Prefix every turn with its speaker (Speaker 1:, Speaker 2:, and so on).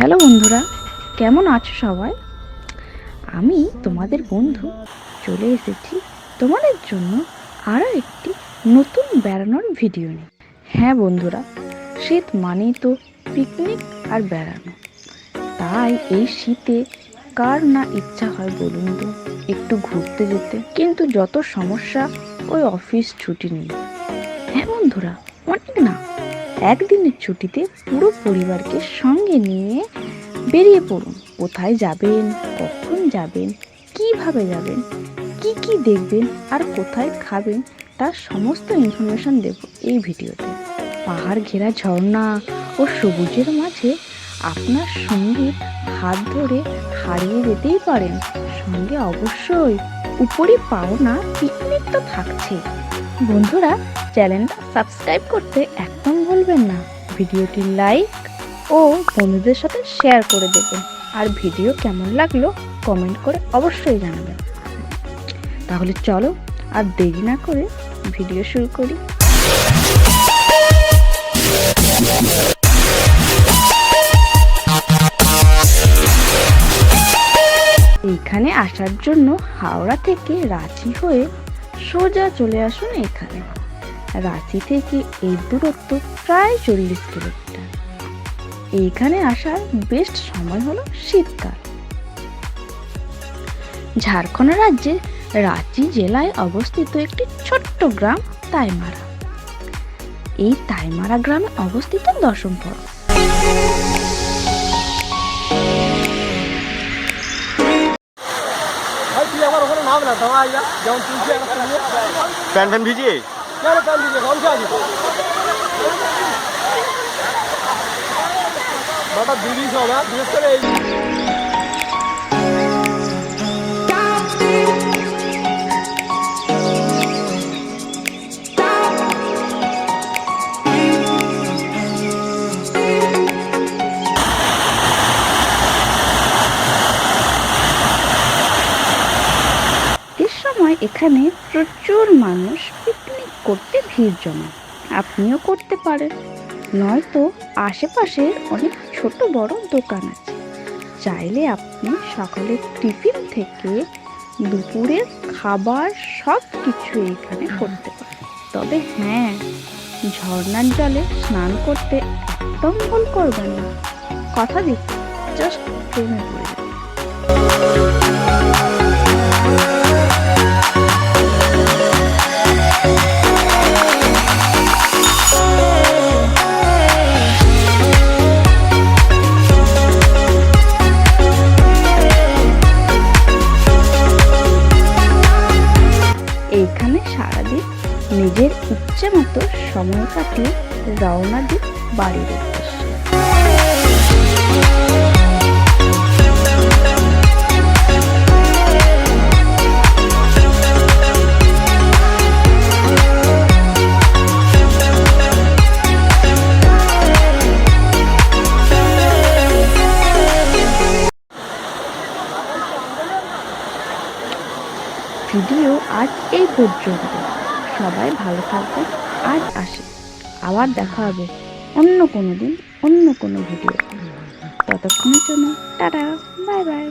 Speaker 1: Hello বন্ধুরা, কেমন আছো সবাই? আমি তোমাদের বন্ধু চলে এসেছি তোমাদের জন্য আরও একটি নতুন বেড়ানোর ভিডিও নিয়ে। হ্যাঁ বন্ধুরা, শীত মানেই তো পিকনিক আর বেড়ানো। তাই এই শীতে কার না ইচ্ছা হয় বলুন তো একটু ঘুরতে যেতে, কিন্তু যত সমস্যা ওই অফিস ছুটি নেই। হ্যাঁ বন্ধুরা, অনেক না, একদিনের ছুটিতে পুরো পরিবারকে সঙ্গে নিয়ে বেরিয়ে পড়ুন। কোথায় যাবেন, কখন যাবেন, কিভাবে যাবেন, কি কি দেখবেন আর কোথায় খাবেন, তার সমস্ত ইনফরমেশন দেব এই ভিডিওতে। পাহাড় ঘেরা ঝর্ণা ও সবুজের মাঝে আপনার সঙ্গীর হাত ধরে হারিয়ে যেতেই পারেন। সঙ্গে অবশ্যই উপরি পাওনা পিকনিক তো থাকছেই। বন্ধুরা, চ্যানেলটা সাবস্ক্রাইব করতে একদম ভুলবেন না। ভিডিওটি লাইক ও বন্ধুদের সাথে শেয়ার করে দেবেন। আর ভিডিও কেমন লাগলো কমেন্ট করে অবশ্যই জানাবেন। তাহলে চলো আর দেরি না করে ভিডিও শুরু করি। এইখানে আসার জন্য হাওড়া থেকে রাঁচি হয়ে সোজা চলে আসুন এখানে। রাঁচি থেকে এই দূরত্ব প্রায় 40 কিলোমিটার। এইখানে আসার বেস্ট সময় হলো শীতকাল। ঝাড়খণ্ড রাজ্যের রাঁচি জেলায় অবস্থিত একটি ছোট্ট গ্রাম তাইমারা। এই তাইমারা গ্রামে অবস্থিত দশম পর্বত।
Speaker 2: প্যান ফ্যান ভিজিয়ে
Speaker 1: এখানে প্রচুর মানুষ পিকনিক করতে ভিড় জমায়। আপনিও করতে পারেন, নয়তো আশেপাশে অনেক ছোট বড় দোকান আছে। চাইলে আপনি সকালের টিফিন থেকে দুপুরের খাবার সব কিছু এখানে করতে পারেন। তবে হ্যাঁ, ঝর্ণার জলে স্নান করতে একদম ভুল করবেন না। কথা দিচ্ছি, জাস্ট প্রেমে পড়ে যাবে। এইখানে সারাদিন নিজের ইচ্ছে মতো সময় কাটিয়ে রওনা দিন বাড়ির উদ্দেশ্যে। ভিডিও আজ এই পর্যন্ত। সবাই ভালো থাকবেন। আজ আসি, আবার দেখা হবে অন্য কোনো দিন অন্য কোনো ভিডিও। ততক্ষণের জন্য টাটা, বাই বাই।